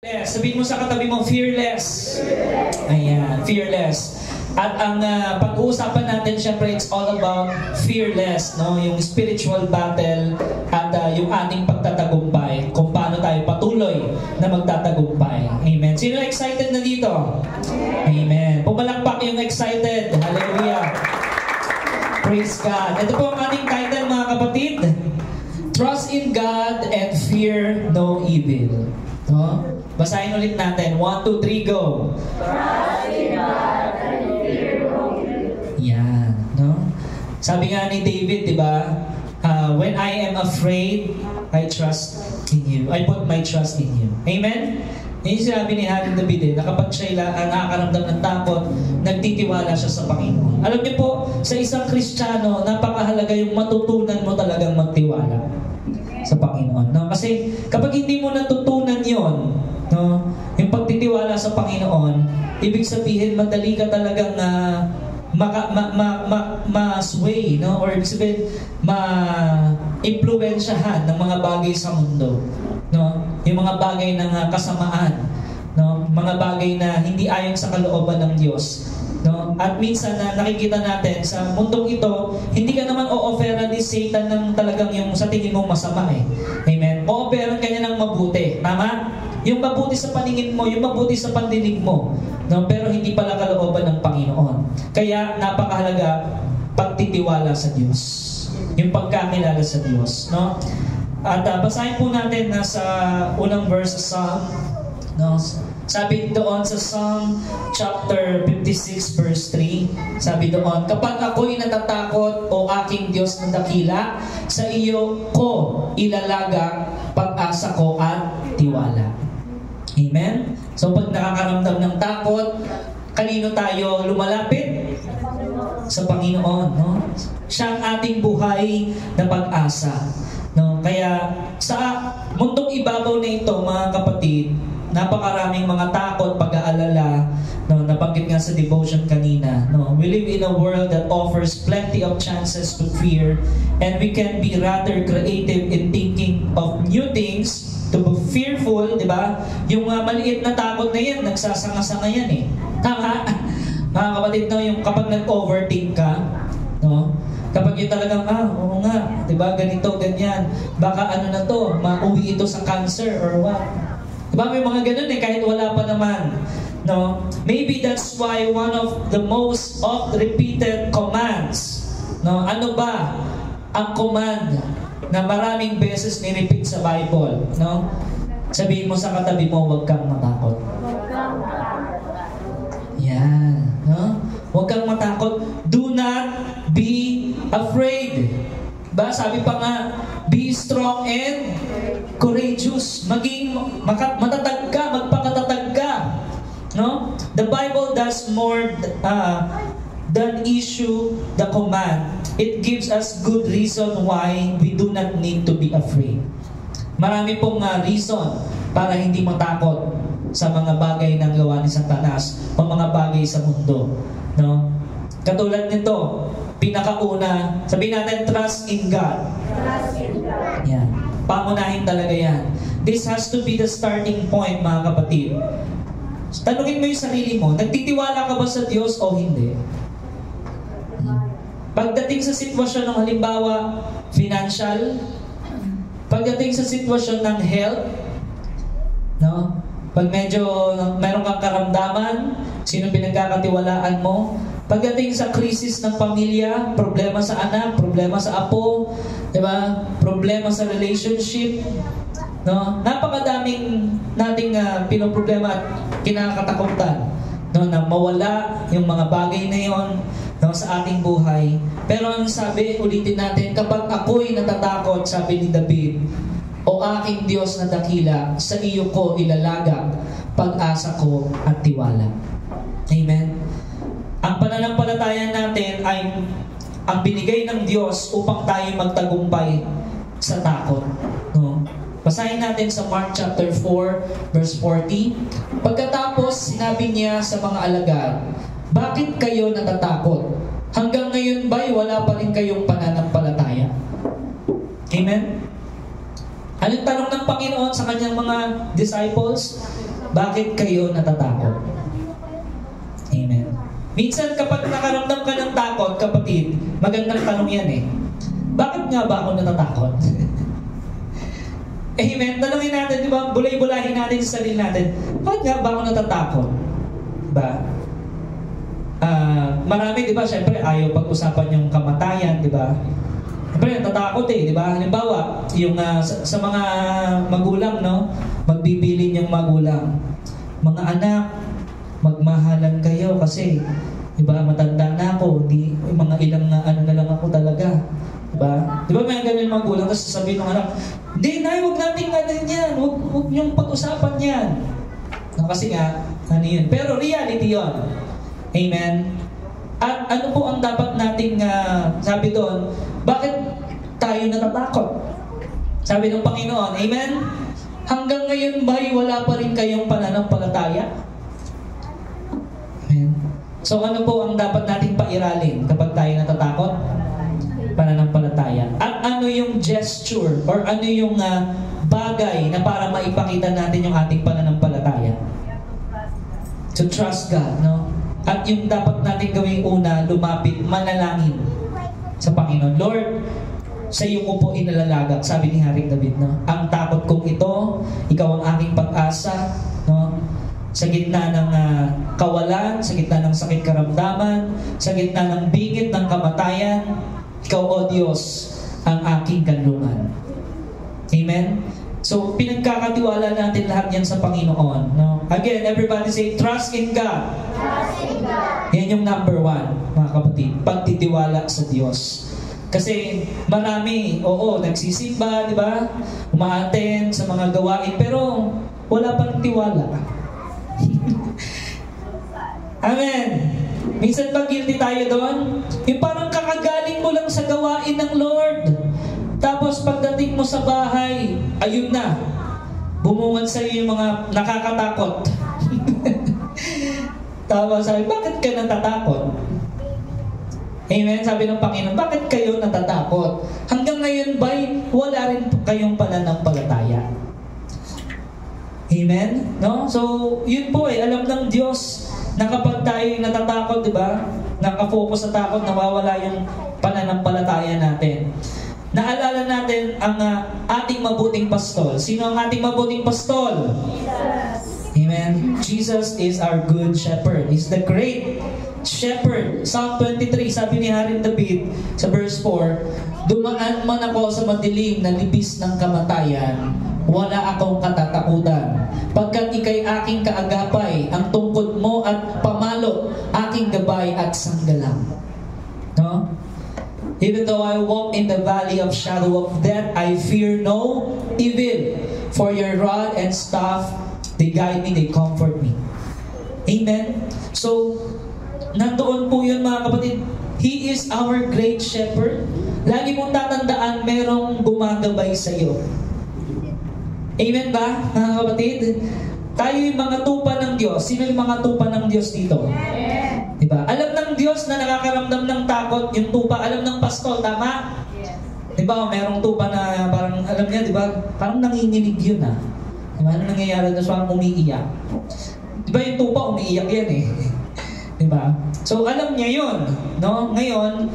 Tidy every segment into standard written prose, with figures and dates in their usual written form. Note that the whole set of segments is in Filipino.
Sabihin mo sa katabi mo, fearless. Ayan, fearless. At ang pag-uusapan natin, syempre, it's all about fearless, no? Yung spiritual battle at yung ating pagtatagumpay. Kung paano tayo patuloy na magtatagumpay. Amen. Sino excited na dito? Amen. Pumalakpak yung excited. Hallelujah. Praise God. Ito po ang ating title, mga kapatid. Trust in God and fear no evil. No? Basahin ulit natin. 1, 2, 3, go. Trust in God and fear no evil. Yan. No? Sabi nga ni David, di ba? When I am afraid, I trust in you. I put my trust in you. Amen? Yung sinabi ni Haring David, na kapag siya nakakaramdam ng takot, nagtitiwala siya sa Panginoon. Alam niyo po, sa isang Kristiyano, napakahalaga yung matutunan mo talagang magtiwala sa Panginoon. No? Kasi kapag hindi mo natutunan yon, no, yung pagtitiwala sa Panginoon, ibig sabihin madali ka talagang ma-sway, no? Or ibig sabihin ma-impluwensyahan ng mga bagay sa mundo, no? Yung mga bagay ng kasamaan, no? Mga bagay na hindi ayon sa kalooban ng Diyos, no? At minsan na nakikita natin sa mundong ito, hindi ka naman o-offera ni Satan ng talagang yung sa tingin mo masama eh. Amen? O-offeran ka niya ng mabuti. Tama? Yung mabuti sa paningin mo, yung mabuti sa pandinig mo, no? Pero hindi pala kalooban ng Panginoon. Kaya napakahalaga pagtitiwala sa Diyos. Yung pagkakilala sa Diyos, no? At basahin po natin sa unang verse sa Psalm, no? Sabi doon sa Psalm chapter 56 verse 3, sabi doon, kapag ako'y natatakot, o aking Diyos na dakila, sa iyo ko ilalagak pag-asa ko at tiwala. Amen? So pag nakakaramdam ng takot, kanino tayo lumalapit? Sa Panginoon, no? Siya ang ating buhay na pag-asa, no? Kaya sa mundong ibabaw na ito, mga kapatid, napakaraming mga takot, pag-aalala, no? Nabanggit nga sa devotion kanina, no? We live in a world that offers plenty of chances to fear, and we can be rather creative in thinking of new things to be fearful, di ba? Yung maliit na takot na yan, nagsasanga-sanga yan eh. Tama? Mga kapatid, no? Yung kapag nag-overthink ka, no? Kapag yung talagang, oo nga, di ba? Ganito, ganyan. Baka ano na to, mauwi ito sa cancer or what? Diba may mga ganun eh, kahit wala pa naman. No? Maybe that's why one of the most oft-repeated commands, no? Ano ba ang command na maraming beses ni-repeat sa Bible? No? Sabihin mo sa katabi mo, huwag kang matakot. Yan. No? Huwag kang matakot. Do not be afraid. Ba? Sabi pa nga, be strong and courageous. Maging matatag ka, magpakatatag ka. No? The Bible does more than issue the command. It gives us good reason why we do not need to be afraid. Marami pong reason para hindi matakot sa mga bagay na gawa ni Satanas o mga bagay sa mundo. No? Katulad nito, pinakauna, sabihin natin, trust in God. Trust in God. Yan. Pangunahin talaga yan. This has to be the starting point, mga kapatid. Tanungin mo yung sarili mo, nagtitiwala ka ba sa Diyos o hindi? Pagdating sa sitwasyon ng halimbawa, financial, pagdating sa sitwasyon ng health, no? Pag medyo meron kang karamdaman, sino pinagkakatiwalaan mo? Pagdating sa krisis ng pamilya, problema sa anak, problema sa apo, di ba? Problema sa relationship, no? Napakadaming nating pinoproblema at kinakatakutan, no? Na mawala yung mga bagay na yon, no, sa ating buhay. Pero ang sabi, ulitin natin, kapag ako'y natatakot, sabi ni David, o aking Diyos na dakila, sa iyo ko ilalagak pag-asa ko at tiwala. Amen? Ang pananampalataya natin ay ang binigay ng Diyos upang tayo magtagumpay sa takot. No? Basahin natin sa Mark chapter 4, verse 40. Pagkatapos, sinabi niya sa mga alagad, bakit kayo natatakot? Hanggang ngayon ba'y wala pa rin kayong pananampalataya? Amen? Anong tanong ng Panginoon sa kanyang mga disciples? bakit kayo natatakot? Amen. Minsan kapag nakaramdam ka ng takot, kapatid, magandang tanong yan eh. Bakit nga ba ako natatakot? Amen. Tanungin natin, di ba? Bulay-bulahin natin sa sarili natin. Bakit nga ba ako natatakot? Diba? Marami, di ba? Siyempre, ayaw pag-usapan yung kamatayan, di ba? Siyempre, natatakot eh, di ba? Halimbawa, yung sa mga magulang, no? Magbibilin yung magulang. Mga anak, magmahalan kayo kasi, di ba? Matanda na ako. Mga ilang ano na lang ako talaga. Diba? Di ba may ganyan magulang, tapos sasabihin ng anak, hindi, nay, huwag natin ganyan yan. Huwag niyong pag-usapan yan. No, kasi nga, ano yun. Pero reality yun. Amen? At ano po ang dapat nating, sabi doon, bakit tayo natatakot? Sabi ng Panginoon, amen? Hanggang ngayon ba'y wala pa rin kayong pananampalataya? Amen? So ano po ang dapat nating pairalin kapag tayo natatakot? Pananampalataya. At ano yung gesture or ano yung bagay na para maipakita natin yung ating pananampalataya? To trust God, no? At yung dapat natin gawing una, lumapit, manalangin sa Panginoon. Lord, sa iyo ko po inalalagak, sabi ni Haring David, no? Ang takot kong ito, ikaw ang aking pag-asa, no? Sa gitna ng kawalan, sa gitna ng sakit karamdaman, sa gitna ng bingit ng kamatayan, ikaw, O Diyos, ang aking kanlungan. Amen? So, pinagkakatiwala natin lahat yan sa Panginoon. No? Again, everybody say, trust in God. Trust in God. Yan yung number 1, mga kapatid. Pagtitiwala sa Diyos. Kasi marami, oo, nagsisimba, di ba? Umaaten sa mga gawain, pero wala pang tiwala. Amen. Minsan ba guilty tayo doon? Yung parang kakagaling mo lang sa gawain ng Lord. Tapos pagdating mo sa bahay, ayun na. Bumungad sa'yo yung mga nakakatakot. Tapos sabi, bakit ka natatakot? Amen? Sabi ng Panginoon, bakit kayo natatakot? Hanggang ngayon ba'y wala rin kayong pananampalataya? Amen? No? So, yun po alam ng Diyos na kapag tayo natatakot, di ba? Nakafocus sa takot, nawawala yung pananampalataya natin. Naalala natin ang ating mabuting pastol. Sino ang ating mabuting pastol? Jesus. Amen. Jesus is our good shepherd. He's the great shepherd. Psalm 23, sabi ni Haring David sa verse 4, dumaan man ako sa madilim na libis ng kamatayan, wala akong katatakutan. Pagkat ika'y aking kaagapay, ang tungkod mo at pamalo, aking gabay at sanggalang. No? Even though I walk in the valley of shadow of death, I fear no evil. For your rod and staff, they guide me, they comfort me. Amen? So, nandoon po yun mga kapatid. He is our great shepherd. Lagi mong tatandaan, merong gumagabay sa iyo. Amen ba, mga kapatid? Tayo yung mga tupa ng Diyos. Sino yung mga tupa ng Diyos dito? Yes. Diba? Alam ng Diyos na nakakaramdam ng takot yung tupa. Alam ng pastol, tama? Yes. Diba? Merong tupa na parang, alam niya, diba? Parang nanginginig yun Diba? Ano nangyayari na parang umiiyak? Diba yung tupa, umiiyak yan Diba? So, alam niya yun. No? Ngayon,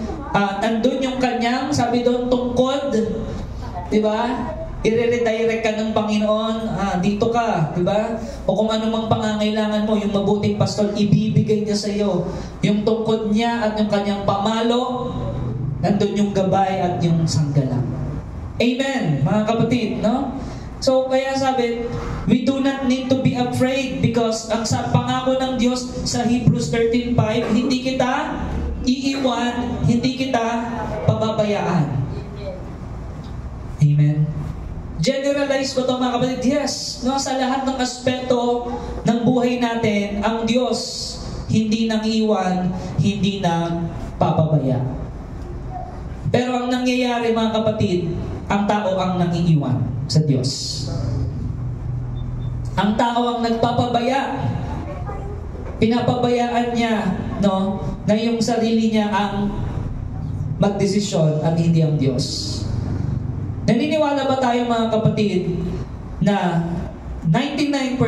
nandun yung kanyang, sabi doon, tungkod. Diba? I-redirect ka ng Panginoon, dito ka, di ba? O kung ano mang pangangailangan mo, yung mabuting pastol, ibibigay niya sa iyo. Yung tungkod niya at yung kanyang pamalo, nandun yung gabay at yung sanggalang. Amen, mga kapatid, no? So, kaya sabi, we do not need to be afraid because ang sa pangako ng Diyos sa Hebrews 13:5, hindi kita iiwan, hindi kita pababayaan. Amen. Generalize ko ito mga kapatid. Yes, no, sa lahat ng aspeto ng buhay natin, ang Diyos hindi nang iwan, hindi nang papabaya. Pero ang nangyayari mga kapatid, ang tao ang nangiiwan sa Diyos. Ang tao ang nagpapabaya. Pinapabayaan niya, no, na yung sarili niya ang magdesisyon at hindi ang Diyos. Naniniwala ba tayo mga kapatid na 99%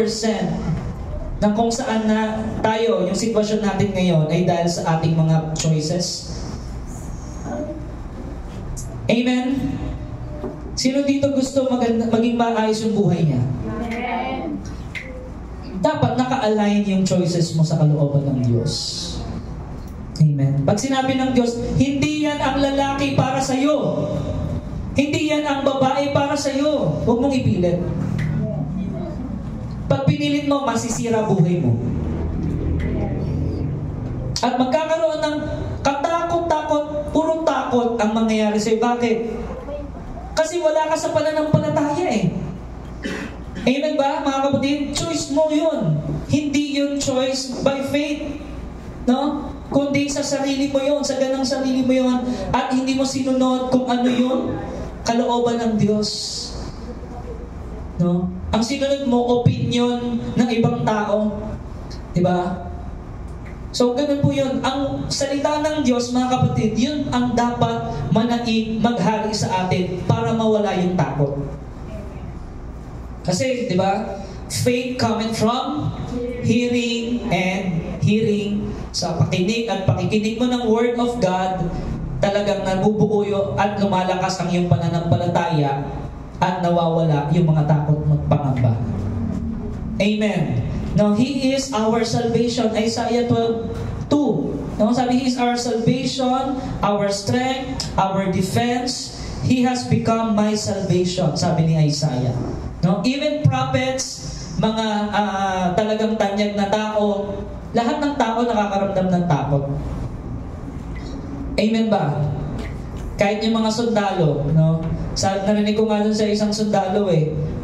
na kung saan na tayo, yung sitwasyon natin ngayon ay dahil sa ating mga choices? Amen? Sino dito gusto maging maayos yung buhay niya? Amen. Dapat naka-align yung choices mo sa kalooban ng Diyos. Amen. Pag sinabi ng Diyos, hindi yan ang lalaki para sa'yo. Hindi yan ang babae para sa'yo. Huwag mong ipilit. Pag pinilit mo, masisira buhay mo. At magkakaroon ng katakot-takot, puro takot ang mangyayari sa'yo. Bakit? Kasi wala ka sa pananampalataya eh. Amen ba, mga kapatid? Choice mo yun. Hindi yun choice by faith. No? Kundi sa sarili mo yun, sa ganang sarili mo yun, at hindi mo sinunod kung ano yun, kalooban ng Diyos. No? Ang sinunod mo, opinion ng ibang tao. Diba? So, ganun po yun. Ang salita ng Diyos, mga kapatid, yun ang dapat manaig, maghari sa atin para mawala yung takot. Kasi, di ba, faith coming from hearing and hearing. Sa pakinig at pakikinig mo ng Word of God, talagang nabubuo at lumalakas ang iyong pananampalataya at nawawala yung mga takot at pangamba. Amen. Now, He is our salvation. Isaiah 12:2. No, sabi, He is our salvation, our strength, our defense. He has become my salvation, sabi ni Isaiah. No, even prophets, mga talagang tanyag na tao, lahat ng tao nakakaramdam ng takot. Amen ba? Kahit yung mga sundalo, no? Narinig ko nga dun sa isang sundalo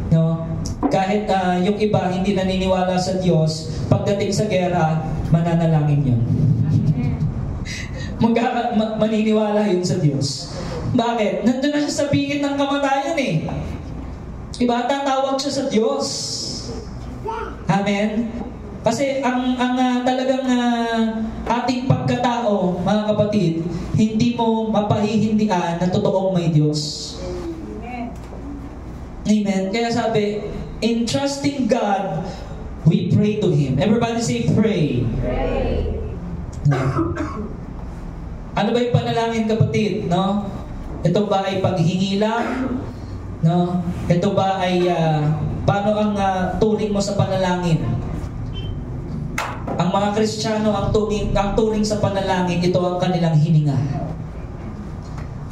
no? Kahit yung iba hindi naniniwala sa Diyos, pagdating sa gera, mananalangin yun. Maniniwala yun sa Diyos. Bakit? Nandun na siya sa bingit ng kamatayan Diba? Tatawag siya sa Diyos. Amen? Kasi ang talagang ating pagkatao, mga kapatid, hindi mo mapahihindian na totoong may Diyos. Amen? Kaya sabi, in trusting God, we pray to Him. Everybody say, pray. Pray. Ano ba yung panalangin, kapatid? No? Ito ba ay paghingi lang? No? Ito ba ay paano ang turing mo sa panalangin? Ang mga Kristiyano, ang turing sa panalangin, ito ang kanilang hininga.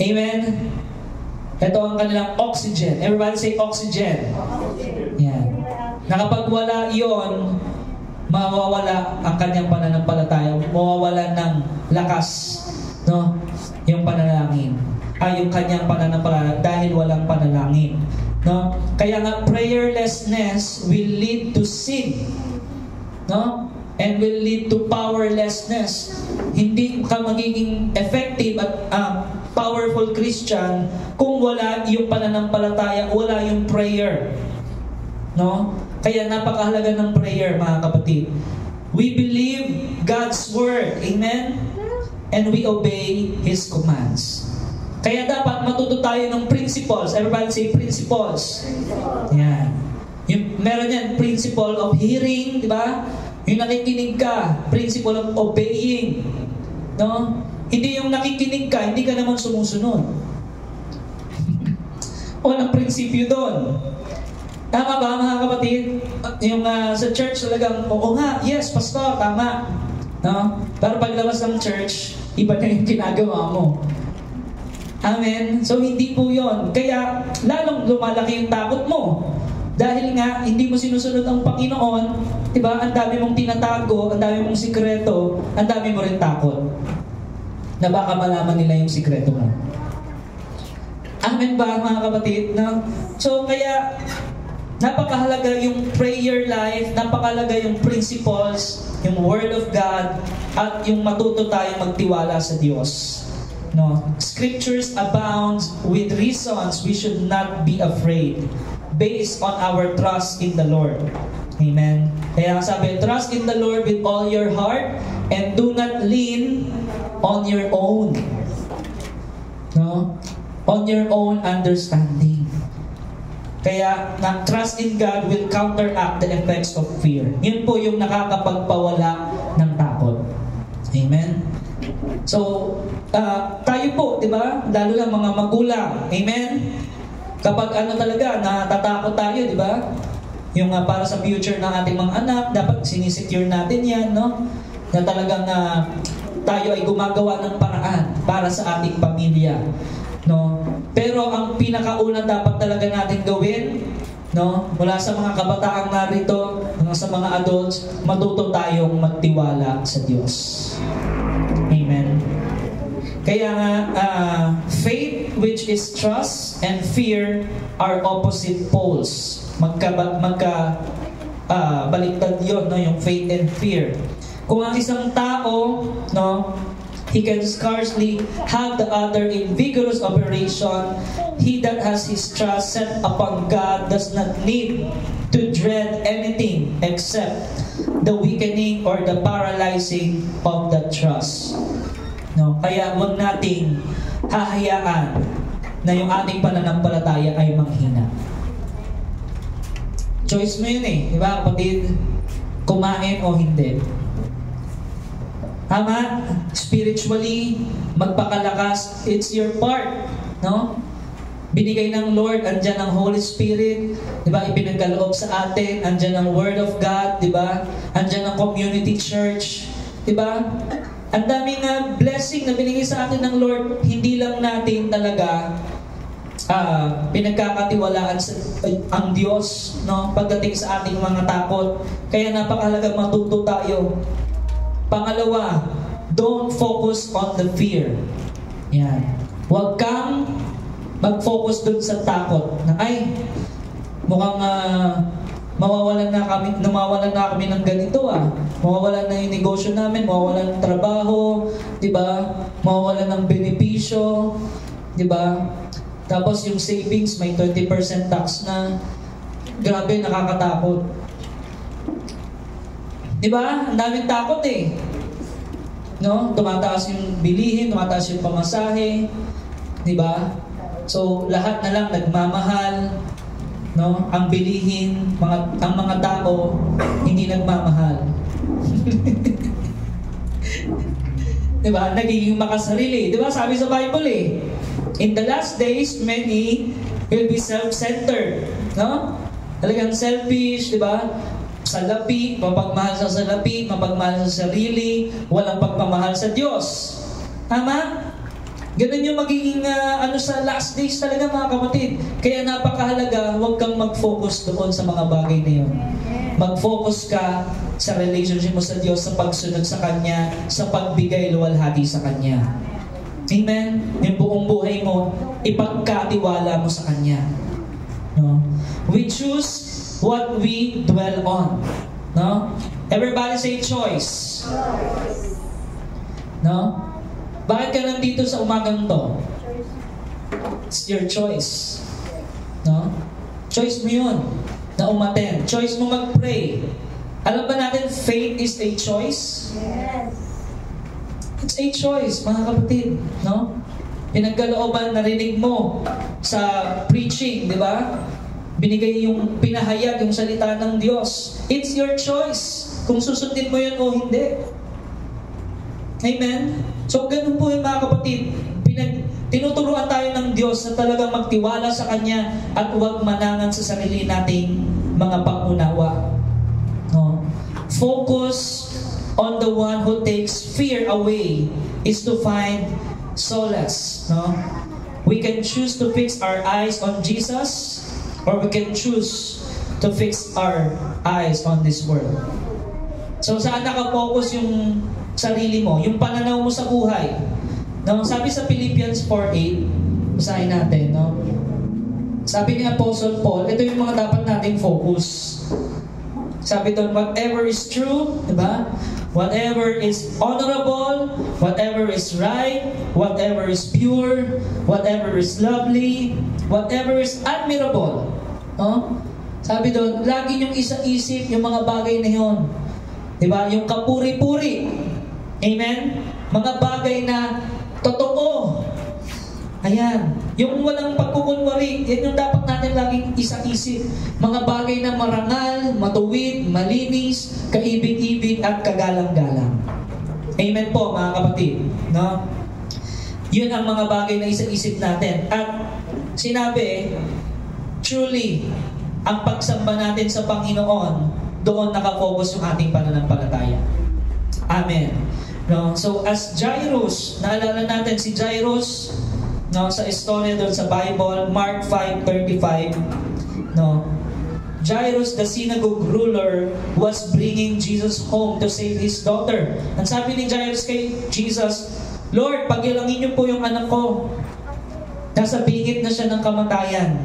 Amen? Ito ang kanilang oxygen. Everybody say oxygen. Yan. Nakapag wala iyon, mawawala ang kanyang pananampalataya. Mawawala ng lakas, no? Yung panalangin. Yung kanyang pananampalataya dahil walang panalangin. No? Kaya nga, prayerlessness will lead to sin. No? And will lead to powerlessness. Hindi ka magiging effective at powerful Christian kung wala yung pananampalataya, wala yung prayer. No? Kaya napakahalaga ng prayer, mga kapatid. We believe God's word. Amen? And we obey His commands. Kaya dapat matuto tayo ng principles. Everybody say principles. Yan. Meron yan, principle of hearing, di ba? Yung nakikinig ka, principle of obeying. No? Hindi yung nakikinig ka, hindi ka naman sumusunod. Walang prinsipyo doon. Tama ba, mga kapatid? Yung sa church talagang, oo nga, yes, pastor, tama. No? Pero paglabas ng church, iba na yung ginagawa mo. Amen? So, hindi po yon. Kaya, lalong lumalaki yung takot mo. Dahil nga, hindi mo sinusunod ang Panginoon, diba? Ang dami mong tinatago, ang dami mong sikreto, ang dami mo rin takot. Na baka malaman nila yung sikreto mo. Amen ba, mga kapatid? No? So, kaya, napakahalaga yung prayer life, napakahalaga yung principles, yung Word of God, at yung matuto tayo magtiwala sa Diyos. No? Scriptures abound with reasons we should not be afraid based on our trust in the Lord. Amen. Kaya sabi, trust in the Lord with all your heart and do not lean on your own. No? On your own understanding. Kaya, trust in God will counteract the effects of fear. Yun po yung nakakapagpawala ng takot. Amen? So, tayo po, di ba? Lalo na mga magulang. Amen? Kapag talaga, natatakot tayo, di ba? Yung para sa future ng ating mga anak, dapat sinisecure natin yan, no? Na talagang tayo ay gumagawa ng paraan para sa ating pamilya. No? Pero ang pinakauna dapat talaga natin gawin, no? Mula sa mga kabataang narito, hanggang sa mga adults, matuto tayong magtiwala sa Diyos. Amen. Kaya nga, faith, which is trust, and fear are opposite poles. Baliktad yun, no? Yung faith and fear. Kung ang isang tao, no, he can scarcely have the other in vigorous operation. He that has his trust set upon God does not need to dread anything except the weakening or the paralyzing of the trust. No, kaya huwag nating hahayaan na yung ating pananampalataya ay manghina. Choice mo yun di ba, kapatid? Kumain o hindi. Tama? Spiritually, magpakalakas, it's your part, no? Binigay ng Lord, andyan ang Holy Spirit, di ba? Ipinagkaloob sa atin, andyan ang Word of God, di ba? Andyan ang community church, di ba? Ang daming blessing na binigay sa atin ng Lord, hindi lang natin talaga pinagkakatiwalaan ang Diyos, no? Pagdating sa ating mga takot. Kaya napakahalaga matuto tayo. Pangalawa, don't focus on the fear. Yan. Huwag kang mag-focus dun sa takot na mukhang mawawalan na kami ng ganito Mawawalan na yung negosyo namin, mawawalan ng trabaho, 'di ba? Mawawalan ng benepisyo, 'di ba? Tapos yung savings may 20% tax na. Grabe, nakakatakot. Diba? Ang daming takot no? Tumataas yung bilihin, tumataas yung pamasahe. Diba? So, lahat na lang nagmamahal. No? Ang bilihin, ang mga tao, hindi nagmamahal. Diba? Nagiging makasarili. Diba? Sabi sa Bible in the last days, many will be self-centered. No? Talagang selfish, diba? Salapi, mapagmahal sa salapi, mapagmahal sa sarili, walang pagmamahal sa Diyos. Tama? Ganun yung magiging sa last days talaga, mga kapatid. Kaya napakahalaga, huwag kang mag-focus doon sa mga bagay na yun. Mag-focus ka sa relationship mo sa Diyos, sa pagsunod sa Kanya, sa pagbigay luwalhati sa Kanya. Amen? Yung buong buhay mo, ipagkatiwala mo sa Kanya. No? We choose what we dwell on. No? Everybody say choice. No? Bakit ka nandito sa umagang to? It's your choice. No? Choice mo yun na umattend. Choice mo mag-pray. Alam ba natin faith is a choice? Yes. It's a choice, mga kapatid. No? Pinagkalooban, narinig mo sa preaching, di ba? Binigay yung pinahayag, yung salita ng Diyos. It's your choice kung susundin mo yun o hindi. Amen? So, ganun po yung mga kapatid. Tinuturuan tayo ng Diyos na talagang magtiwala sa Kanya at huwag manangan sa sarili nating mga pangunawa. No? Focus on the one who takes fear away is to find solace. No? We can choose to fix our eyes on Jesus, or we can choose to fix our eyes on this world. So, saan nakafocus yung sarili mo? Yung pananaw mo sa buhay. No? Sabi sa Philippians 4:8, basahin natin, no? Sabi ni Apostle Paul, ito yung mga dapat nating focus. Sabi doon, whatever is true, diba? Whatever is honorable, whatever is right, whatever is pure, whatever is lovely, whatever is admirable. No? Sabi doon, lagi niyong isa-isip yung mga bagay na yun. Diba? Yung kapuri-puri. Amen? Mga bagay na totoo. Ayan. Yung walang pagkukunwari, yan yung dapat natin laging isang-isip. Mga bagay na marangal, matuwid, malinis, kaibig-ibig at kagalang-galang. Amen po mga kapatid. No? Yun ang mga bagay na isang-isip natin. At sinabi, truly, ang pagsamba natin sa Panginoon, doon nakafocus yung ating pananampalataya. Amen. No? So as Jairus, naalala natin si Jairus, no, sa istorya doon sa Bible, Mark 5:35, no, Jairus, the synagogue ruler, was bringing Jesus home to save his daughter. Ang sabi ni Jairus kay Jesus, Lord, pagilangin niyo po yung anak ko. Nasa bingit na siya ng kamatayan.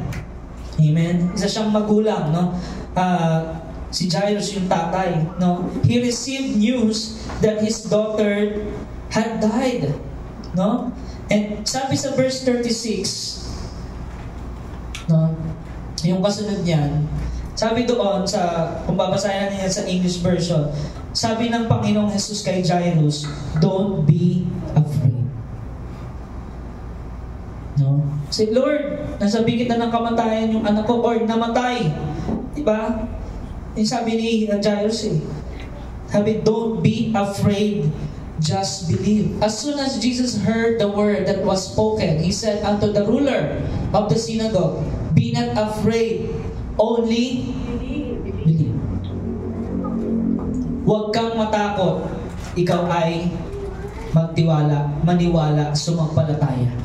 Amen? Isa siyang magulang, no? Si Jairus yung tatay, no? He received news that his daughter had died, no? And sabi sa verse 36, no? Yung kasunod niyan, sabi doon sa, kung babasahin natin yan sa English version, sabi ng Panginoong Jesus kay Jairus, don't be afraid. No? Say, Lord, nasa bingit na ng kamatayan yung anak ko, or namatay. Diba? Yung sabi ni Jairus sabi, don't be afraid, just believe. As soon as Jesus heard the word that was spoken, He said unto the ruler of the synagogue, be not afraid, only believe. Huwag kang matakot, ikaw ay maniwala, sumampalataya.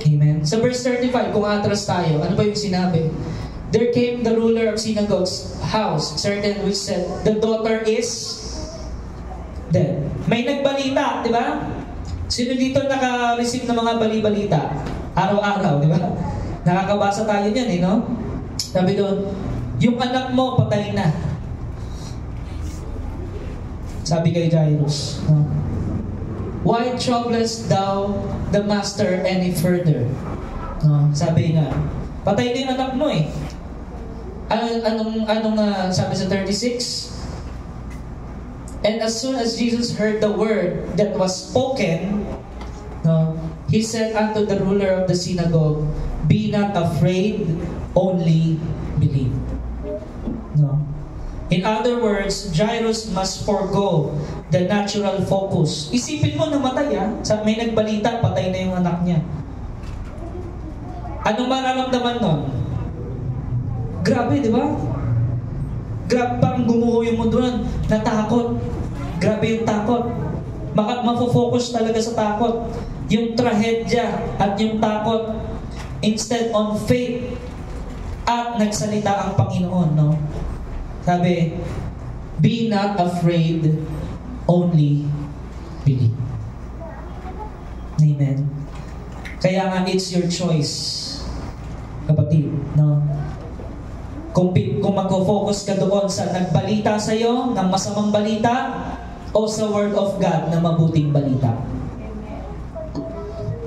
Amen. Sa verse 35, kung atras tayo, ano ba yung sinabi? There came the ruler of synagogue's house, certain which said, the daughter is dead. May nagbalita, di ba? Sino dito naka-receive ng mga bali-balita? Araw-araw, di ba? Nakakabasa tayo niyan, no? Sabi doon, yung anak mo, patay na. Sabi kay Jairus, why troublest thou the master any further? Sabi nga, patay din anak mo eh. Anong sabi sa 36? And as soon as Jesus heard the word that was spoken, He said unto the ruler of the synagogue, be not afraid, only believe. In other words, Jairus must forgo the natural focus. Isipin mo, namatay may nagbalita, patay na yung anak niya. Anong mararamdaman nun? Grabe, di ba? Grabe, parang gumuho yung mundo nun. Natakot. Grabe yung takot. Mafo-focus talaga sa takot. Yung trahedya at yung takot instead on faith. At nagsalita ang Panginoon, no? Sabi, be not afraid, only believe. Amen. Kaya nga, it's your choice, kapatid, no? Kung mag-focus ka doon sa nagbalita sa'yo ng masamang balita o sa Word of God na mabuting balita.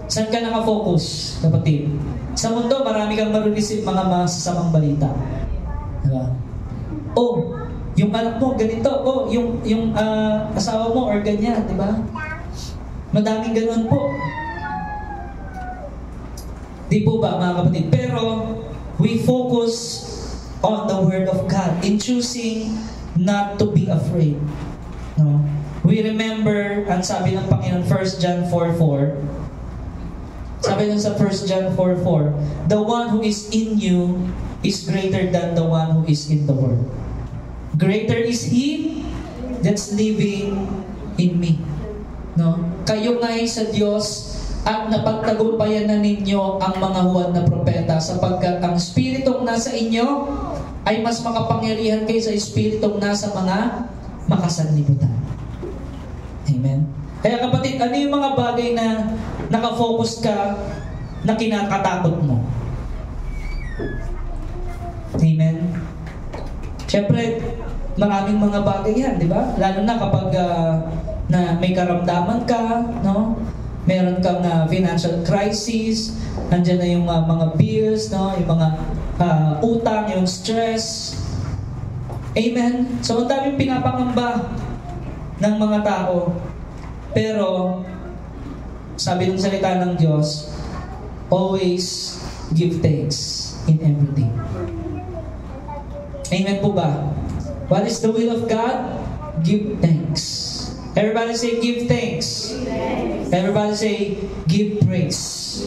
Saan ka nakafocus, kapatid? Sa mundo, marami kang marireceive mga masasamang balita. Diba? Oh, yung anak mo, ganito. Oh, yung asawa mo, or ganyan, di ba? Madaming ganun po. Di po ba, mga kapatid? Pero, we focus on the Word of God in choosing not to be afraid. No? We remember, ang sabi ng Panginoon, 1 John 4:4. Sabi nun sa 1 John 4:4, the one who is in you is greater than the one who is in the world. Greater is He that's living in me. No? Kayo nga'y sa Diyos at napagtagumpayan na ninyo ang mga huwad na propeta sapagkat ang Espiritong nasa inyo ay mas makapangyarihan kaysa Espiritong nasa mga makasanlibutan. Amen? Kaya kapatid, ano yung mga bagay na nakafocus ka na kinakatakot mo? Amen? Siyempre, maraming mga bagay yan, di ba? Lalo na kapag na may karamdaman ka, no? Meron kang financial crisis, nandiyan na yung mga bills, no? Yung mga utang, yung stress. Amen? So, ang daming pinapangamba ng mga tao. Pero, sabi ng salita ng Diyos, always give thanks in everything. Amen po ba? What is the will of God? Give thanks. Everybody say, give thanks. Everybody say, give praise.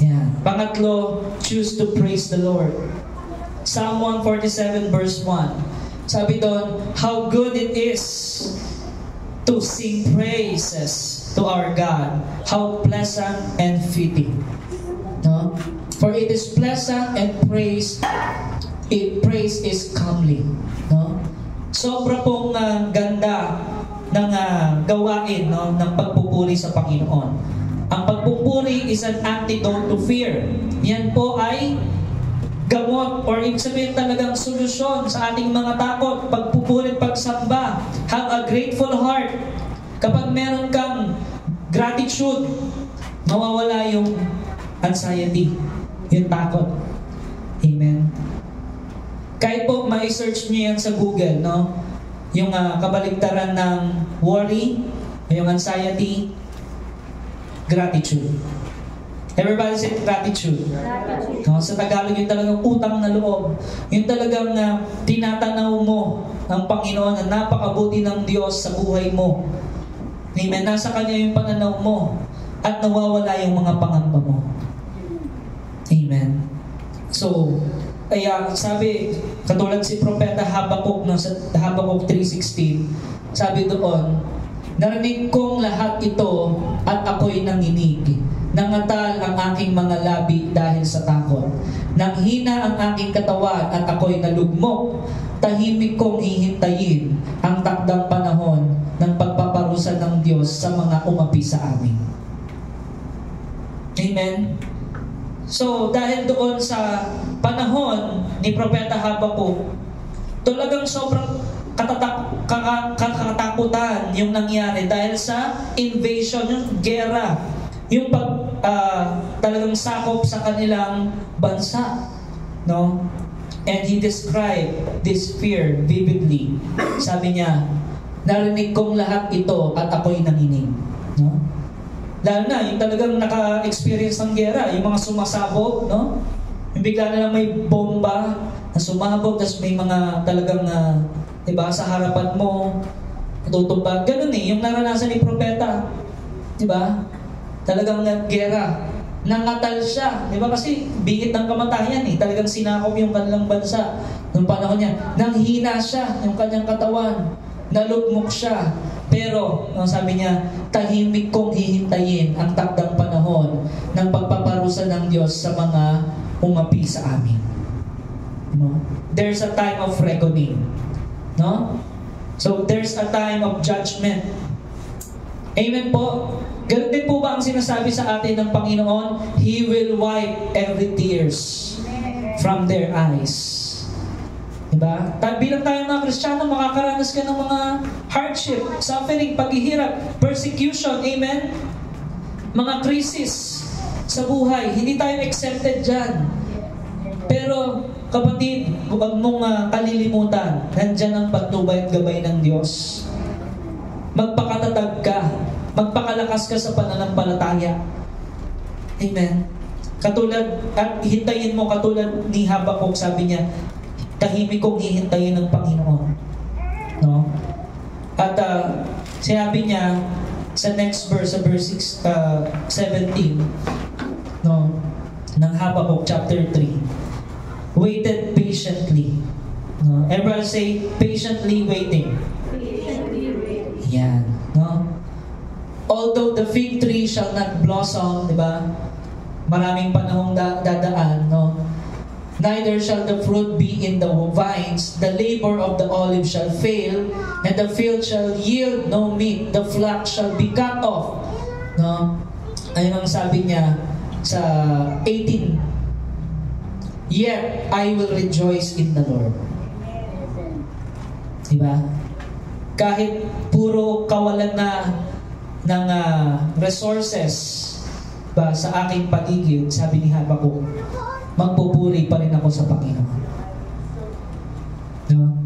Yeah. Pangatlo, choose to praise the Lord. Psalm 147 verse 1. Sabi doon, how good it is to sing praises to our God. How pleasant and fitting. No? For it is pleasant and praise is comely. No? Sobra pong ganda ng gawain, no, ng pagpupuri sa Panginoon. Ang pagpupuri is an antidote to fear. Yan po ay gamot or ibig sabihin talagang solusyon sa ating mga takot. Pagpupuri, pagsamba. Have a grateful heart. Kapag meron kang gratitude, mawawala yung anxiety, yung takot. Amen. Kahit po ma-search nyo yan sa Google, no? Yung kabaligtaran ng worry, yung anxiety, gratitude. Everybody say gratitude. No, sa Tagalog, yung talagang utang na loob. Yung talagang tinatanaw mo ang Panginoon na napakabuti ng Diyos sa buhay mo. Amen. Nasa Kanya yung pananaw mo at nawawala yung mga pangamba mo. Amen. So, kaya sabi, katulad si Propeta Habakkuk, no, sa Habakkuk 3:16, sabi doon, narinig kong lahat ito at ako'y nanginig. Nangatal ang aking mga labi dahil sa takot. Nanghina ang aking katawan at ako'y nalugmok. Tahimik kong hihintayin ang takdang panahon ng pagpaparusa ng Diyos sa mga umapi sa amin. Amen? So, dahil doon sa panahon ni Propeta Habakkuk, talagang sobrang katakutan yung nangyari dahil sa invasion, yung gera, yung talagang sakop sa kanilang bansa. No? And he described this fear vividly. Sabi niya, narinig kong lahat ito at ako'y nanginig. No? Lalo na, yung talagang naka-experience ng gera, yung mga sumasabog, no? Yung bigla na lang may bomba na sumabog, tapos may mga talagang, diba, sa harapan mo, tutumbag. Ganun yung naranasan ni Propeta. Diba? Talagang gera. Nangatal siya. Diba? Kasi bigit ng kamatayan Talagang sinakop yung kanilang bansa. Noong panahon niya, nanghina siya, yung kanyang katawan. Nalugmok siya. Pero, sabi niya, tahimik kong hihintayin ang takdang panahon ng pagpaparusa ng Diyos sa mga umapi sa amin. No? There's a time of reckoning. No? So, there's a time of judgment. Amen po? Ganun din po ba ang sinasabi sa atin ng Panginoon? He will wipe every tears from their eyes. Diba? Bilang tayo mga Kristiyano, makakaranas ka ng mga hardship, suffering, paghihirap, persecution, amen? Mga krisis sa buhay. Hindi tayo exempted dyan. Pero, kapatid, huwag mong kalilimutan, nandyan ang patnubay at gabay ng Diyos. Magpakatatag ka. Magpakalakas ka sa pananampalataya. Amen? Katulad, at hintayin mo katulad ni Habakkuk, sabi niya, tahimik kong hihintayin ng Panginoon. No? At sinabi niya sa next verse, sa verse 17, no, ng Habakkuk chapter 3, waited patiently. No? Everybody say, patiently waiting. Yan. No? Although the fig tree shall not blossom, di ba? Maraming panahong dadaan, no? Neither shall the fruit be in the vines, the labor of the olive shall fail, and the field shall yield no meat, the flock shall be cut off. No? Ayun ang sabi niya sa 18. Yet I will rejoice in the Lord. Diba? Kahit puro kawalan na ng resources ba sa aking paligid, sabi ni Habakkuk, magpupuri pa rin ako sa Panginoon. No?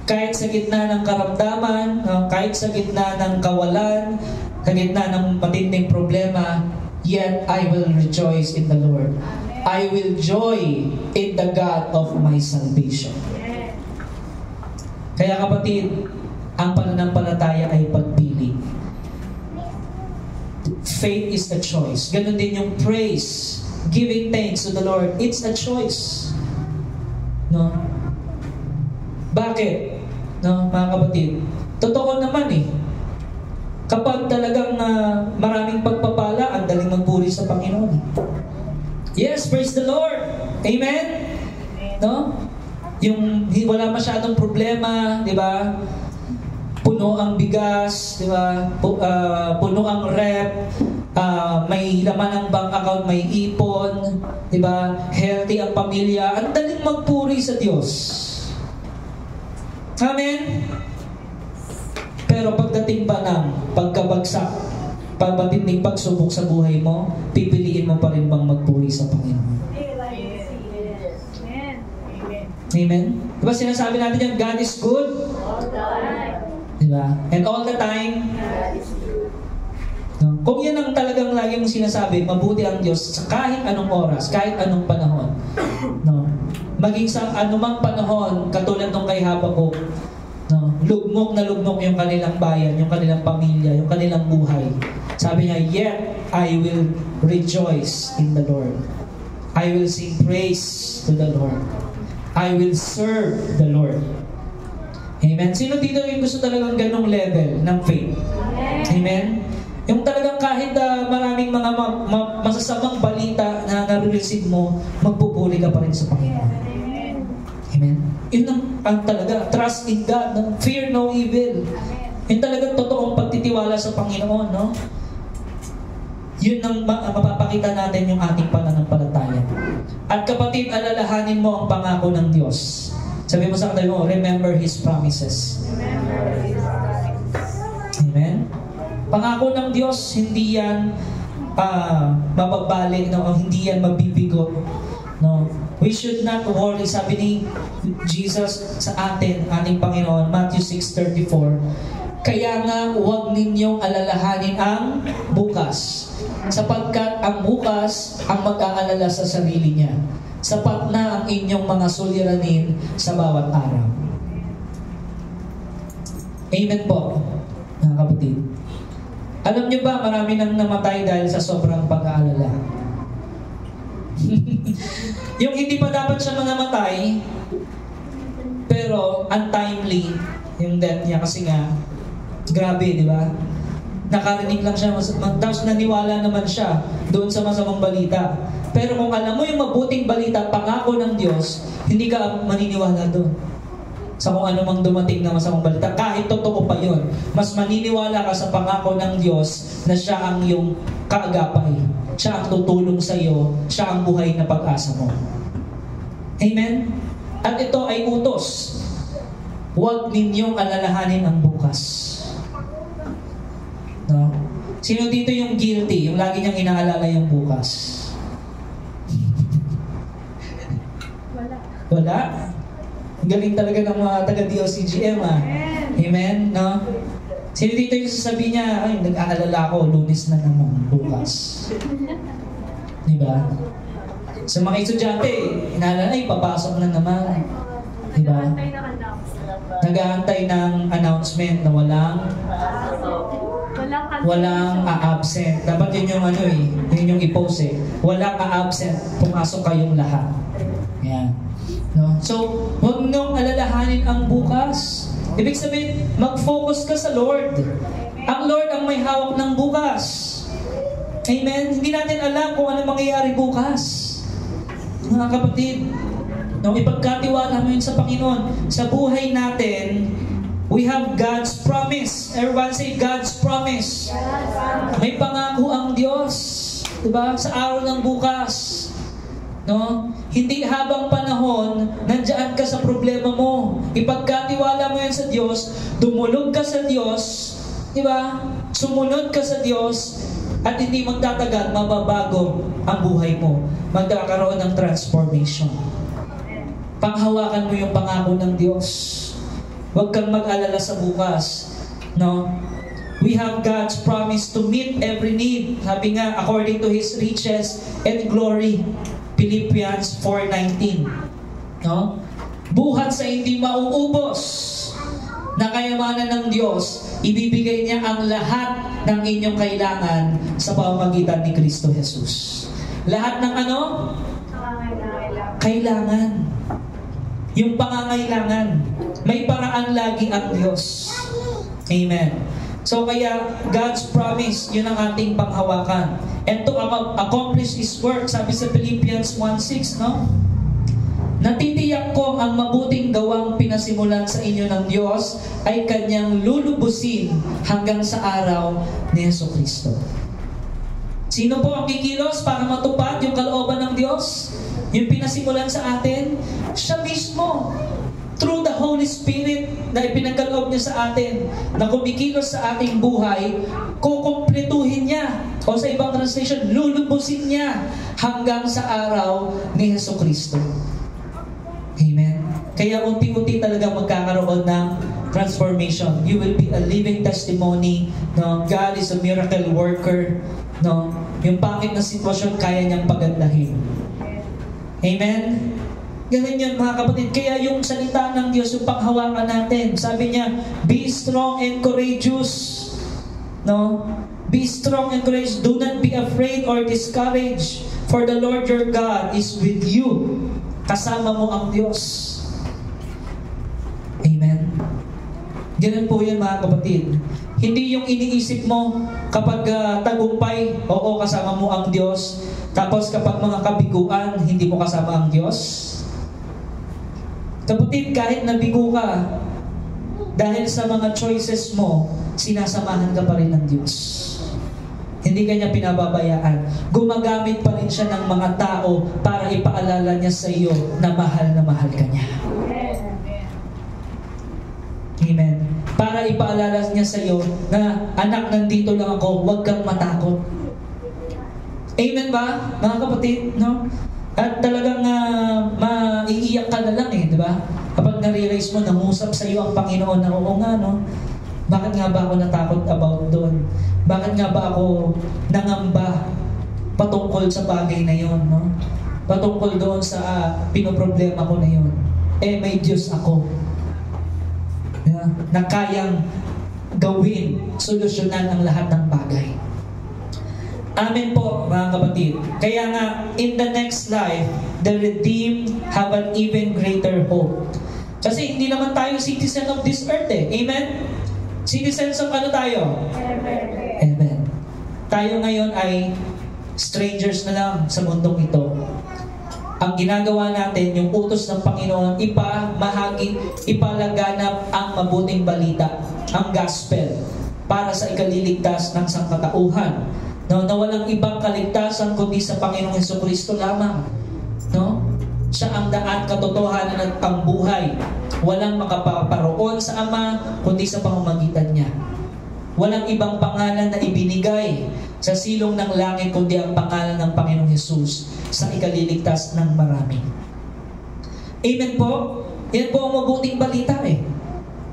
Kahit sa gitna ng karamdaman, kahit sa gitna ng kawalan, sa gitna ng matinding problema, yet I will rejoice in the Lord. I will joy in the God of my salvation. Kaya kapatid, ang pananampalataya ay pagpili. Faith is a choice. Ganon din yung praise, giving thanks to the Lord. It's a choice. No? Bakit? No, mga kapatid, totoo naman eh. Kapag talagang maraming pagpapala, ang daling magpuri sa Panginoon. Yes, praise the Lord. Amen? No? Yung wala masyadong problema, di ba? Puno ang bigas, di ba? Puno ang rep, may laman ang bank account, may ipon, di ba? Healthy ang pamilya. Ang daling magpuri sa Diyos. Amen? Pero pagdating pa ng pagkabagsak, pagbatinding pagsubok sa buhay mo, pipiliin mo pa rin bang magpuri sa Panginoon? Amen? Diba sinasabi natin yan, God is good? All the time. Diba? And all the time? God is good. No? Kung yan ang talagang lagi mong sinasabi, mabuti ang Diyos sa kahit anong oras, kahit anong panahon. No? Maging sa anumang panahon, katulad nung kay Habakuk, no? Lugmok na lugmok yung kanilang bayan, yung kanilang pamilya, yung kanilang buhay. Sabi niya, yet I will rejoice in the Lord. I will sing praise to the Lord. I will serve the Lord. Amen? Sino dito yung gusto talagang ganong level ng faith? Amen? Yung talagang kahit maraming mga masasamang balita na nare-receive mo, magpupuli ka pa rin sa Panginoon. Amen? Yun ang talaga, trust in God, no? Fear no evil. Yun talagang totoong pagtitiwala sa Panginoon, no? Yun ang mapapakita natin yung ating pananampalataya. At kapatid, alalahanin mo ang pangako ng Diyos. Sabi mo sa katabi mo, remember His promises. Amen? Pangako ng Diyos, hindi yan mababalik, no? Hindi yan mabibigo. No? We should not worry. Sabi ni Jesus sa atin, ating Panginoon, Matthew 6:34, kaya nga huwag ninyong alalahanin ang bukas, sapagkat ang bukas ang mag-aalala sa sarili niya. Sapat na ang inyong mga suliranin sa bawat araw. Amen po, mga kapatid. Alam niyo ba, marami nang namatay dahil sa sobrang pag-aalala. Yung hindi pa dapat siya namatay, pero untimely yung death niya kasi nga, grabe, di ba? Nakarinig lang siya, tapos naniwala naman siya doon sa masamang balita. Pero kung alam mo yung mabuting balita, pangako ng Diyos, hindi ka maniniwala doon sa kung ano mang dumating na masamang balita. Kahit totoo pa yun, mas maniniwala ka sa pangako ng Diyos na siya ang iyong kaagapay. Siya ang tutulong sa iyo, siya ang buhay na pag-asa mo. Amen? At ito ay utos. Huwag ninyong alalahanin ang bukas. No? Sino dito yung guilty? Yung lagi niyang inaalala yung bukas? Wala? Ang galing talaga ng mga taga-DOCGM, Amen? No? Sino dito yung sasabihin niya, ay, nag-aalala ako, Lunes na naman, bukas. Diba? Sa mga estudyante, inaalala, ay, papasok na naman. Diba? Nag-aantay ng announcement na walang a-absent. Dapat yun yung yun yung i-post Walang a-absent, pumasok kayong lahat. Yan. No? So, huwag niyong alalahanin ang bukas. Ibig sabihin, mag-focus ka sa Lord. Ang Lord ang may hawak ng bukas. Amen? Hindi natin alam kung ano mangyayari bukas. Mga kapatid, nung ipagkatiwala mo yun sa Panginoon, sa buhay natin, we have God's promise. Everyone say, God's promise. May pangako ang Diyos. Diba? Sa araw ng bukas. No? Hindi habang panahon, nandiyan ka sa problema mo. Ipagkatiwala mo yan sa Diyos, dumulog ka sa Diyos, di ba? Sumunod ka sa Diyos, at hindi magtatagal, mababago ang buhay mo. Magkakaroon ng transformation. Panghawakan mo yung pangako ng Diyos. Huwag kang mag-alala sa bukas. No? We have God's promise to meet every need. Sabi nga, according to His riches and glory. Philippians 4:19. No? Buhat sa hindi mauubos na kayamanan ng Diyos, ibibigay niya ang lahat ng inyong kailangan sa pamamagitan ni Kristo Jesus. Lahat ng ano? Kailangan. Yung pangangailangan. May paraan lagi ang Diyos. Amen. So kaya, God's promise, yun ang ating panghawakan. And to accomplish His work, sabi sa Philippians 1:6, no? Natitiyak ko ang mabuting gawang pinasimulan sa inyo ng Diyos ay Kanyang lulubusin hanggang sa araw ni Jesucristo. Sino po ang kikilos para matupad yung kalooban ng Diyos? Yung pinasimulan sa atin? Siya mismo. Through the Holy Spirit na ipinagkaloob niya sa atin, na kumikilos sa ating buhay, kukumpletuhin niya. O sa ibang translation, lulubusin niya hanggang sa araw ni Jesucristo. Amen. Kaya unti-unti talaga magkakaroon ng transformation. You will be a living testimony. No? God is a miracle worker. No? Yung pangit na sitwasyon, kaya niyang pagandahin. Amen? Ganun yun mga kapatid. Kaya yung salita ng Diyos, yung panghawakan natin. Sabi niya, be strong and courageous. No? Be strong and courageous. Do not be afraid or discouraged. For the Lord your God is with you. Kasama mo ang Diyos. Amen. Ganun po yan mga kapatid. Hindi yung iniisip mo kapag tagumpay, oo, kasama mo ang Diyos. Tapos kapag mga kabiguan, hindi mo kasama ang Diyos. Kapatid, kahit nabigo ka, dahil sa mga choices mo, sinasamahan ka pa rin ng Diyos. Hindi ka niya pinababayaan. Gumagamit pa rin siya ng mga tao para ipaalala niya sa iyo na mahal ka niya. Amen. Para ipaalala niya sa iyo na, anak, nandito lang ako, huwag kang matakot. Amen ba, mga kapatid? No? At talagang maiiyak ka na lang di ba? Kapag na-realize mo, nangusap sa iyo ang Panginoon na, oo nga, no? Bakit nga ba ako natakot about doon? Bakit nga ba ako nangamba patungkol sa bagay na yon, no? Patungkol doon sa pinoproblema ko na yon. May Diyos ako na kayang gawin, solusyonan ang lahat ng bagay. Amen po, mga kapatid. Kaya nga, in the next life, the redeemed have an even greater hope. Kasi hindi naman tayo citizen of this earth Amen? Citizens of ano tayo? Amen. Tayo ngayon ay strangers na lang sa mundong ito. Ang ginagawa natin, yung utos ng Panginoon, ipalaganap ang mabuting balita, ang gospel, para sa ikaliligtas ng sangkatauhan. No, na walang ibang kaligtasan kundi sa Panginoong Jesucristo lamang. No? Siya ang daan, katotohanan at ang buhay. Walang makaparoon sa Ama kundi sa pamamagitan niya. Walang ibang pangalan na ibinigay sa silong ng langit kundi ang pangalan ng Panginoong Jesus sa ikaliligtas ng marami. Amen po? Yan po ang mabuting balita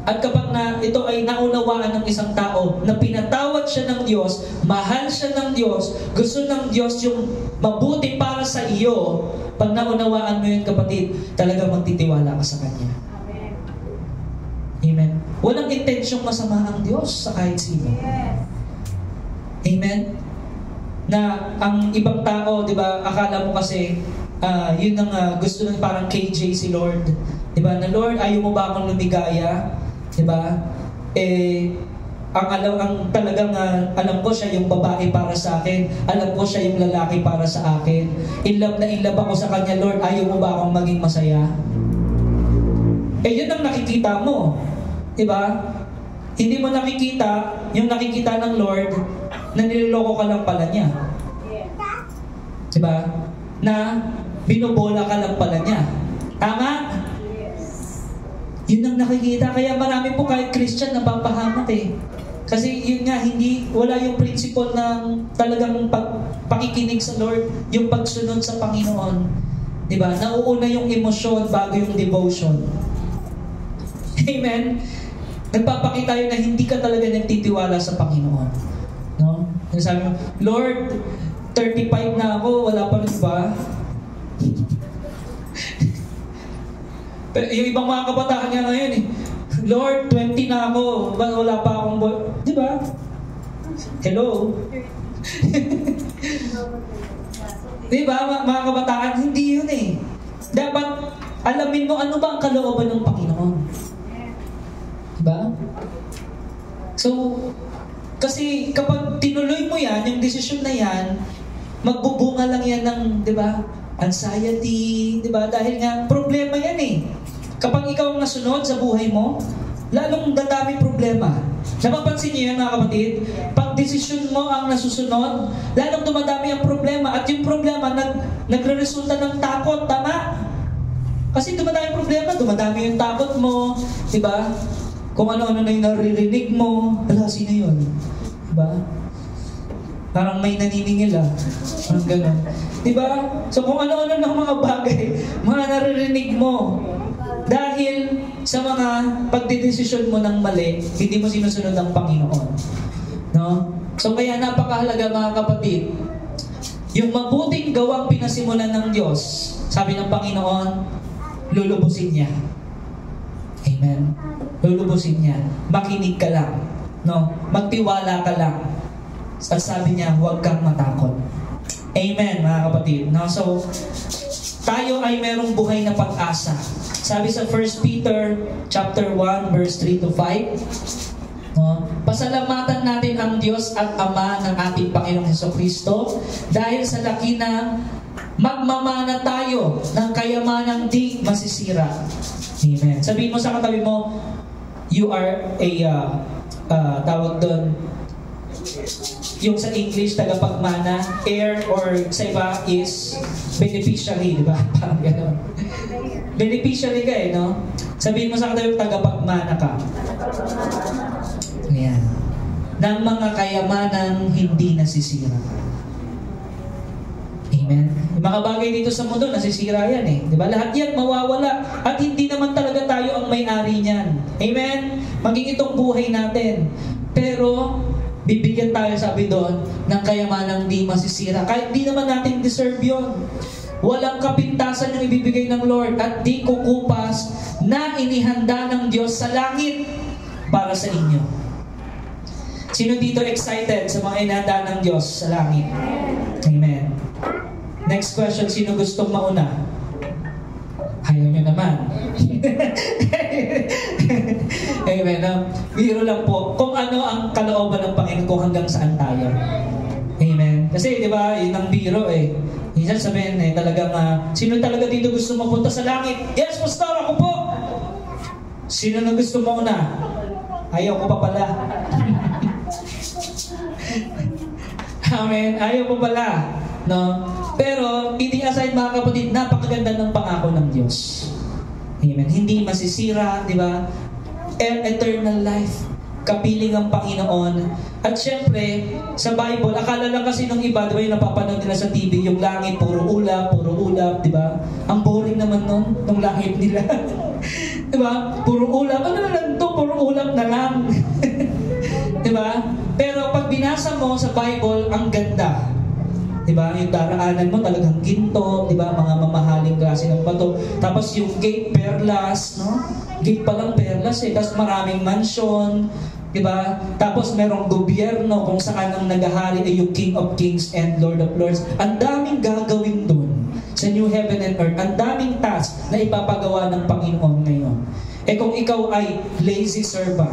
At kapag ito ay naunawaan ng isang tao na pinatawad siya ng Diyos, mahal siya ng Diyos, gusto ng Diyos yung mabuti para sa iyo, pag naunawaan mo yun kapatid, talagang magtitiwala ka sa Kanya. Amen. Walang intensyong masama ang Diyos sa kahit sino. Amen. Na ang ibang tao, di ba, akala mo kasi, yun ang gusto ng parang KJ si Lord. Di ba, na Lord, ayaw mo ba akong lumigaya? Di ba? Ang talagang alam ko siya yung babae para sa akin. Alam ko siya yung lalaki para sa akin. In love ako sa Kanya, Lord, ayaw mo ba akong maging masaya? Yun ang nakikita mo. Diba? Hindi mo nakikita yung nakikita ng Lord na niloloko ka lang pala niya. Diba? Na binubola ka lang pala niya. Tama? Yun ang nakikita. Kaya marami po kahit Christian napapahamak Kasi yun nga, wala yung principle ng talagang pakikinig sa Lord, yung pagsunod sa Panginoon. Diba? Nauuna yung emosyon bago yung devotion. Amen? nagpapakita yun na hindi ka talaga nagtitiwala sa Panginoon. No? Sabi mo, Lord, 35 na ako, wala pa rin ba? Pero yung ibang mga kabataan niya ngayon Lord, 20 na ako, wala pa akong boy. Di ba? Hello? Di ba, mga kabataan, hindi yun Dapat alamin mo ano ba ang kalooban ng Panginoon. Di ba? So, kasi kapag tinuloy mo yan, yung desisyon na yan, magbubunga lang yan ng, di ba, anxiety, di ba? Dahil nga, problema yan Kapag ikaw ang nasunod sa buhay mo, lalong dadami problema. Napapansin niyo yan, mga kapatid? Pag desisyon mo ang nasusunod, lalong dumadami ang problema. At yung problema, nagre-resulta ng takot. Tama? Kasi dumadami ang problema, dumadami yung takot mo. Diba? Kung ano-ano na yung naririnig mo. Ala, sino yun? Diba? Parang may naniningil Parang gano'n. Diba? So kung ano-ano ng mga bagay, mga naririnig mo. Dahil sa mga pagdidesisyon mo ng mali, hindi mo sinusunod ang Panginoon. No? So kaya napakahalaga, mga kapatid, yung mabuting gawang pinasimulan ng Diyos, sabi ng Panginoon, lulubusin niya. Amen? Lulubusin niya. Makinig ka lang. No? Magtiwala ka lang. At sabi niya, huwag kang matakot. Amen, mga kapatid. No? So, tayo ay merong buhay na pag-asa. Sabi sa 1 Peter chapter 1 verse 3 to 5, no? Pasalamatan natin ang Diyos at Ama ng ating Panginoong Hesukristo dahil sa laki na magmamana tayo ng kayamanang di masisira. Amen. Sabihin mo sa katabi mo, you are a tawag doon, yung sa English, tagapagmana, heir, or sa iba is beneficiary, di ba? Parang gano'n. Beneficiary ka no? Sabihin mo sa katabi, tagapagmana ka. Ayan. Ng mga kayamanang hindi nasisira. Amen? Yung mga bagay dito sa mundo, nasisira yan Di ba? Lahat yan mawawala. At hindi naman talaga tayo ang may-ari niyan. Amen? Maging itong buhay natin. Pero, bibigyan tayo, sabi doon, ng kayamanang di masisira. Kahit di naman natin deserve yun. Walang kapintasan yung ibibigay ng Lord at di kukupas na inihanda ng Diyos sa langit para sa inyo. Sino dito excited sa mga inihanda ng Diyos sa langit? Amen. Next question, sino gustong mauna? Ayaw nyo naman. Amen. Biro lang po kung ano ang kalooban ng Panginoon, kung hanggang saan tayo. Amen. Kasi di ba, yun ang biro Minsan sabihin talagang, sino talaga dito gusto mapunta sa langit? Yes, Pastor, ako po! Sino na gusto mo na? Ayaw ko pa pala. Amen. Ayaw ko pala. No? Pero, hindi aside, mga kapatid, napakaganda ng pangako ng Diyos. Amen. Hindi masisira, di ba? Eternal life. Kapiling ang Panginoon. At syempre, sa Bible, akala lang kasi nung iba, di ba yung napapanood nila sa TV, yung langit, puro ulap, di ba? Ang boring naman nung langit nila. Di ba? Puro ulap. Ano na lang to? Puro ulap na lang. Di ba? Pero pag binasa mo sa Bible, ang ganda. Di ba? Yung daraanan mo talagang ginto, di ba? Mga mamahaling klase ng bato. Tapos yung gate, perlas, no? Gate pa lang perlas Tapos maraming mansion, di ba? Tapos merong gobyerno kung saan ang nagahari ay yung King of Kings and Lord of Lords. Ang daming gagawin dun sa New Heaven and Earth. Ang daming task na ipapagawa ng Panginoon ngayon. Kung ikaw ay lazy servant,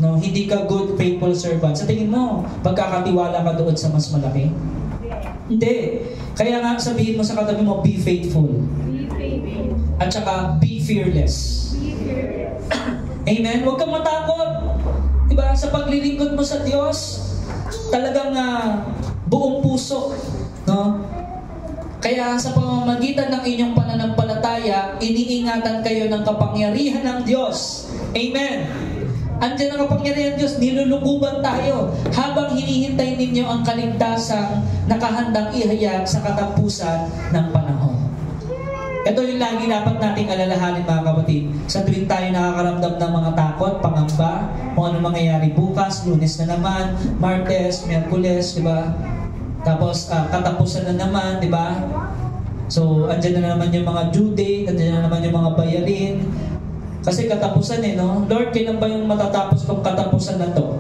no? Hindi ka good, faithful servant, sa tingin mo, pagkakatiwala ka doon sa mas malaki? Hindi. Kaya nga sabihin mo sa katabi mo, be faithful. At saka, be fearless. Amen? Huwag kang matakot. Diba? Sa paglilingkod mo sa Diyos, talagang buong puso. No? Kaya sa pamamagitan ng inyong pananampalataya, iniingatan kayo ng kapangyarihan ng Diyos. Amen? Andiyan ang kapangyarihan ng Diyos, nilulukuban tayo habang hinihintay ninyo ang kaligtasang nakahandang ihayag sa katapusan ng panahon. Ito yung lagi dapat nating alalahanin, mga kapatid. Sa tuwing tayo nakakaramdam ng mga takot, pangamba, kung ano mangyayari bukas, Lunes na naman, Martes, Miyerkules, di ba? Tapos katapusan na naman, di ba? So, andyan na naman yung mga due date, andyan na naman yung mga bayarin. Kasi katapusan no? Lord, kailan ba yung matatapos kong katapusan na to?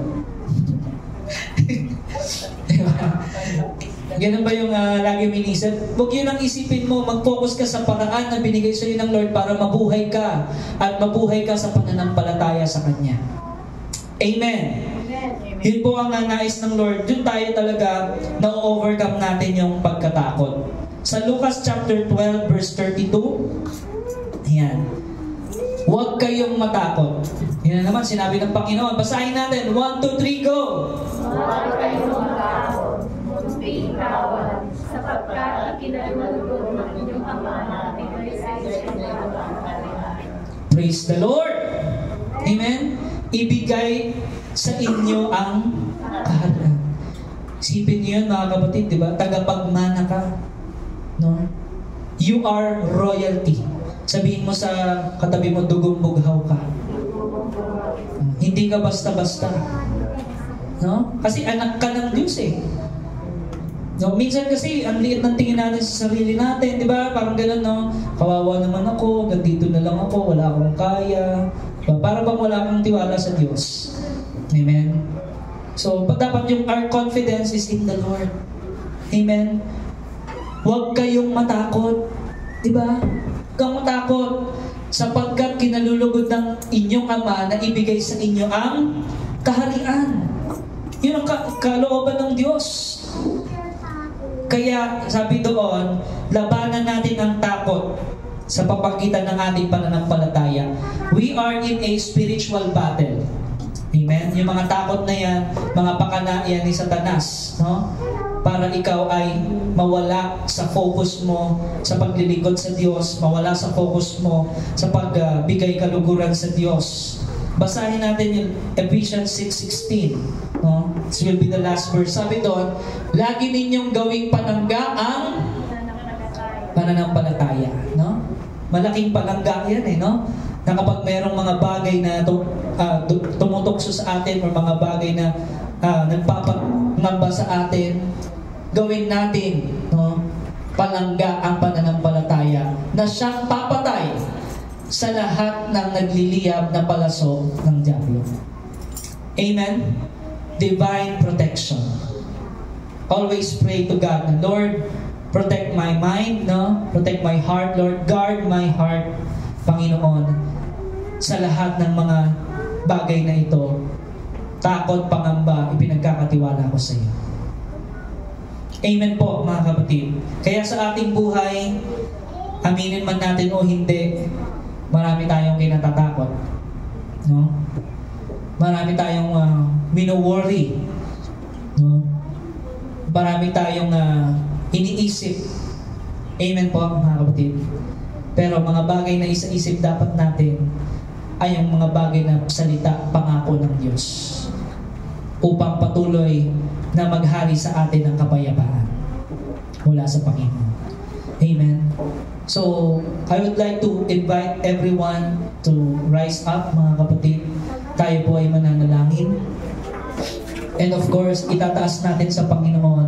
Ganun ba yung lagi minisip? Huwag yun ang isipin mo. Mag-focus ka sa paraan na binigay sa iyo ng Lord para mabuhay ka. At mabuhay ka sa pananampalataya sa Kanya. Amen. Yun po ang nais ng Lord. Yun tayo talaga na-overcome natin yung pagkatakot. Sa Lucas chapter 12 verse 32, ayan. Huwag kayong matakot. Yan na naman, sinabi ng Panginoon. Basahin natin. 1, 2, 3, go! Huwag kayong matakot. Munting kawan, sapagkat ikinalulugod ng inyong Ama na ibigay sa inyo. Praise the Lord! Amen? Ibigay sa inyo ang kaharian. Isipin niyo yun, mga kapatid, di ba? Tagapagmana ka. No? You are royalty. Sabihin mo sa katabi mo, dugong bughaw ka. Hindi ka basta-basta. No? Kasi anak ka ng Diyos eh. No, minsan kasi ang liit ng tingin natin sa sarili natin, di ba? Parang gano'n, no? Kawawa naman ako, gandito na lang ako, wala akong kaya. Diba? Para bang wala kang tiwala sa Diyos. Amen? So, dapat yung our confidence is in the Lord. Amen? Huwag kayong matakot. Di ba? Huwag kang matakot sapagkat kinalulugod ng inyong Ama na ibigay sa inyo ang kaharian. Yun ang kalooban ng Diyos. Kaya sabi doon, labanan natin ang takot sa pamagitan ng ating pananampalataya. We are in a spiritual battle. Amen? Yung mga takot na yan, mga pakana yan ni Satanas. No? Para ikaw ay mawala sa focus mo sa paglilingkod sa Diyos, mawala sa focus mo sa pagbigay kaluguran sa Diyos. Basahin natin yung Ephesians 6:16. No? This will be the last verse. Sabi doon, lagi ninyong gawing panangga ang pananampalataya. No? Malaking panangga yan no? Na kapag merong mga bagay na tumutokso sa atin o mga bagay na nagpapangamba sa atin, gawin natin palangga ang pananampalataya na siyang papatay sa lahat ng nagliliyab na palaso ng dyablo. Amen? Divine protection. Always pray to God na, Lord, protect my mind, protect my heart, Lord, guard my heart, Panginoon, sa lahat ng mga bagay na ito. Takot, pangamba, ipinagkakatiwala ko sa iyo. Amen po, mga kapatid. Kaya sa ating buhay, aminin man natin o hindi, marami tayong kinatatakot. No? Marami tayong mino-worry. No? Marami tayong iniisip. Amen po, mga kapatid. Pero mga bagay na isa-isip dapat natin ay yung mga bagay na salita, pangako ng Diyos. Upang patuloy na maghari sa atin ng kapayapaan mula sa Panginoon. Amen. So, I would like to invite everyone to rise up, mga kapatid. Tayo po ay mananalangin. And of course, itataas natin sa Panginoon